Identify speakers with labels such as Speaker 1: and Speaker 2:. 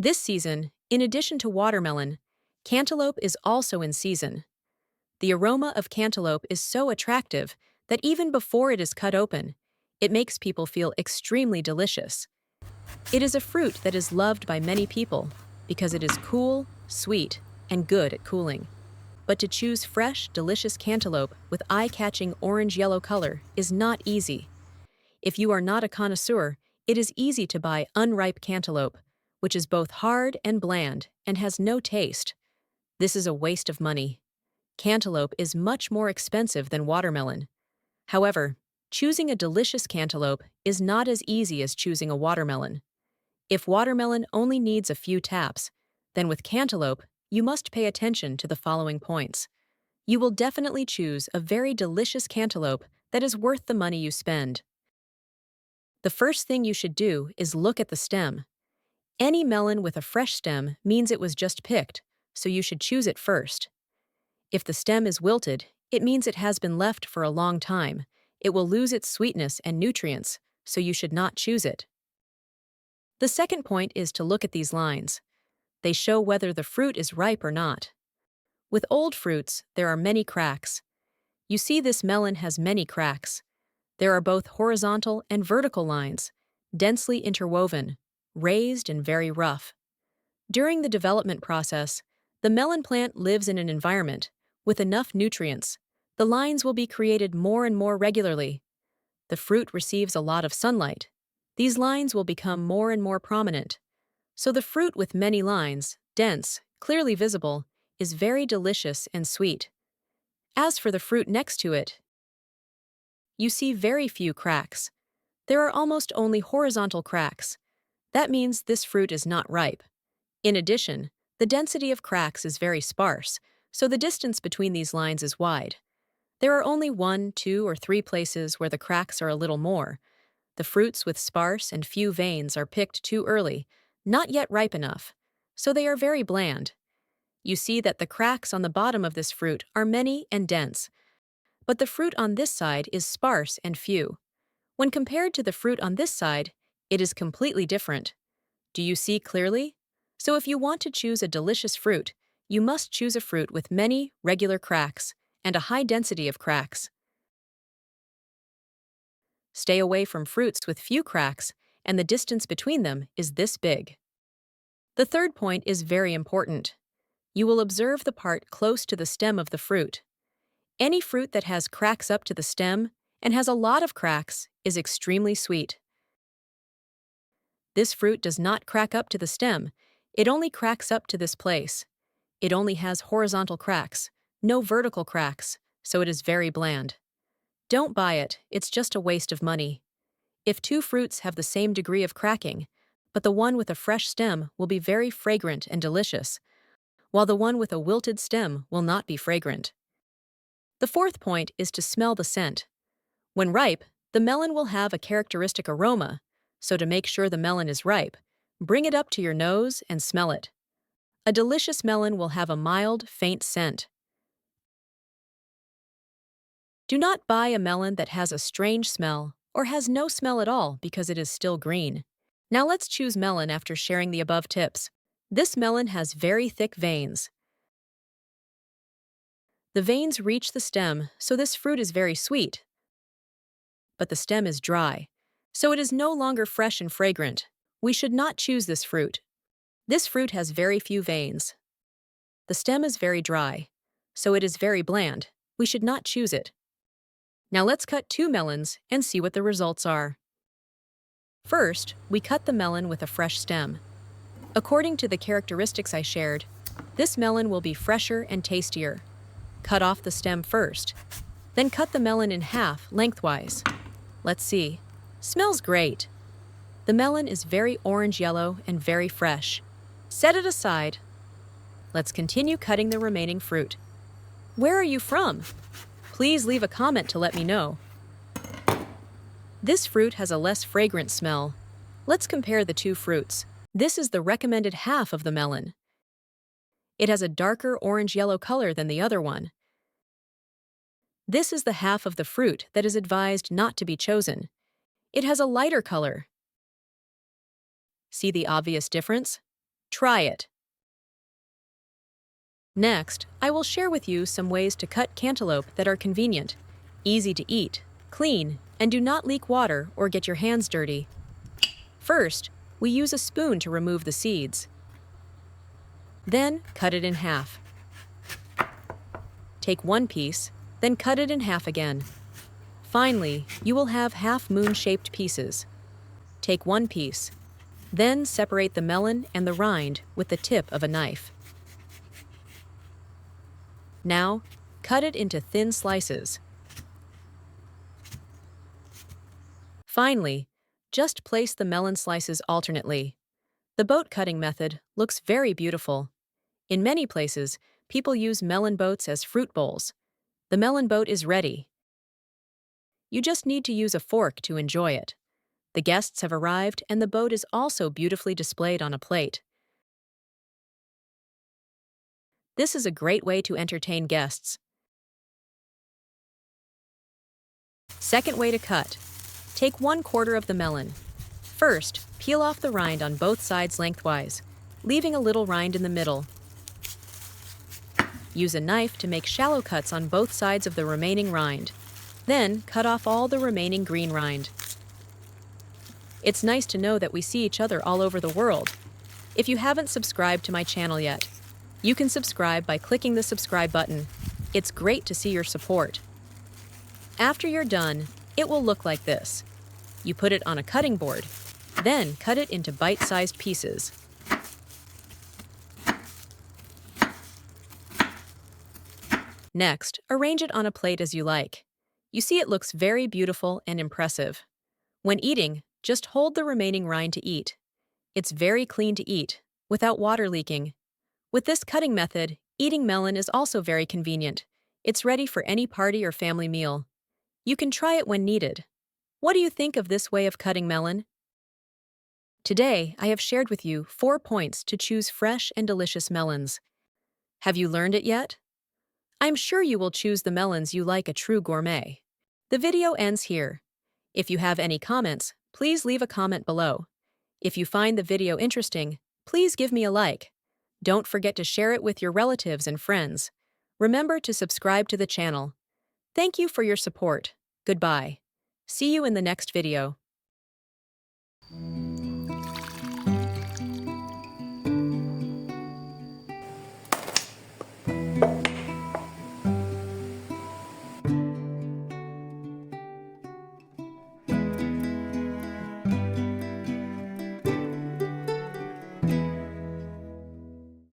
Speaker 1: This season, in addition to watermelon, cantaloupe is also in season. The aroma of cantaloupe is so attractive that even before it is cut open, it makes people feel extremely delicious. It is a fruit that is loved by many people because it is cool, sweet, and good at cooling. But to choose fresh, delicious cantaloupe with eye-catching orange-yellow color is not easy. If you are not a connoisseur, it is easy to buy unripe cantaloupe, which is both hard and bland and has no taste. This is a waste of money. Cantaloupe is much more expensive than watermelon. However, choosing a delicious cantaloupe is not as easy as choosing a watermelon. If watermelon only needs a few taps, then with cantaloupe, you must pay attention to the following points. You will definitely choose a very delicious cantaloupe that is worth the money you spend. The first thing you should do is look at the stem. Any melon with a fresh stem means it was just picked, so you should choose it first. If the stem is wilted, it means it has been left for a long time. It will lose its sweetness and nutrients, so you should not choose it. The second point is to look at these lines. They show whether the fruit is ripe or not. With old fruits, there are many cracks. You see this melon has many cracks. There are both horizontal and vertical lines, densely interwoven, raised and very rough. During the development process, the melon plant lives in an environment with enough nutrients. The lines will be created more and more regularly. The fruit receives a lot of sunlight. These lines will become more and more prominent. So the fruit with many lines, dense, clearly visible, is very delicious and sweet. As for the fruit next to it, you see very few cracks. There are almost only horizontal cracks. That means this fruit is not ripe. In addition, the density of cracks is very sparse, so the distance between these lines is wide. There are only 1, 2, or 3 places where the cracks are a little more. The fruits with sparse and few veins are picked too early, not yet ripe enough, so they are very bland. You see that the cracks on the bottom of this fruit are many and dense, but the fruit on this side is sparse and few. When compared to the fruit on this side, it is completely different. Do you see clearly? So if you want to choose a delicious fruit, you must choose a fruit with many regular cracks and a high density of cracks. Stay away from fruits with few cracks, and the distance between them is this big. The third point is very important. You will observe the part close to the stem of the fruit. Any fruit that has cracks up to the stem and has a lot of cracks is extremely sweet. This fruit does not crack up to the stem, it only cracks up to this place. It only has horizontal cracks, no vertical cracks, so it is very bland. Don't buy it, it's just a waste of money. If 2 fruits have the same degree of cracking, but the one with a fresh stem will be very fragrant and delicious, while the one with a wilted stem will not be fragrant. The fourth point is to smell the scent. When ripe, the melon will have a characteristic aroma, so to make sure the melon is ripe, bring it up to your nose and smell it. A delicious melon will have a mild, faint scent. Do not buy a melon that has a strange smell or has no smell at all because it is still green. Now let's choose melon after sharing the above tips. This melon has very thick veins. The veins reach the stem, so this fruit is very sweet. But the stem is dry, so it is no longer fresh and fragrant. We should not choose this fruit. This fruit has very few veins. The stem is very dry, so it is very bland. We should not choose it. Now let's cut 2 melons and see what the results are. First, we cut the melon with a fresh stem. According to the characteristics I shared, this melon will be fresher and tastier. Cut off the stem first, then cut the melon in half lengthwise. Let's see. Smells great. The melon is very orange-yellow and very fresh. Set it aside. Let's continue cutting the remaining fruit. Where are you from? Please leave a comment to let me know. This fruit has a less fragrant smell. Let's compare the 2 fruits. This is the recommended half of the melon. It has a darker orange-yellow color than the other one. This is the half of the fruit that is advised not to be chosen. It has a lighter color. See the obvious difference? Try it. Next, I will share with you some ways to cut cantaloupe that are convenient, easy to eat, clean, and do not leak water or get your hands dirty. First, we use a spoon to remove the seeds. Then, cut it in half. Take one piece, then cut it in half again. Finally, you will have half-moon-shaped pieces. Take one piece, then separate the melon and the rind with the tip of a knife. Now, cut it into thin slices. Finally, just place the melon slices alternately. The boat cutting method looks very beautiful. In many places, people use melon boats as fruit bowls. The melon boat is ready. You just need to use a fork to enjoy it. The guests have arrived and the boat is also beautifully displayed on a plate. This is a great way to entertain guests. Second way to cut. Take 1/4 of the melon. First, peel off the rind on both sides lengthwise, leaving a little rind in the middle. Use a knife to make shallow cuts on both sides of the remaining rind. Then, cut off all the remaining green rind. It's nice to know that we see each other all over the world. If you haven't subscribed to my channel yet, you can subscribe by clicking the subscribe button. It's great to see your support. After you're done, it will look like this. You put it on a cutting board, then cut it into bite-sized pieces. Next, arrange it on a plate as you like. You see it looks very beautiful and impressive. When eating, just hold the remaining rind to eat. It's very clean to eat, without water leaking. With this cutting method, eating melon is also very convenient. It's ready for any party or family meal. You can try it when needed. What do you think of this way of cutting melon? Today, I have shared with you 4 points to choose fresh and delicious melons. Have you learned it yet? I'm sure you will choose the melons you like, a true gourmet. The video ends here. If you have any comments, please leave a comment below. If you find the video interesting, please give me a like. Don't forget to share it with your relatives and friends. Remember to subscribe to the channel. Thank you for your support. Goodbye. See you in the next video.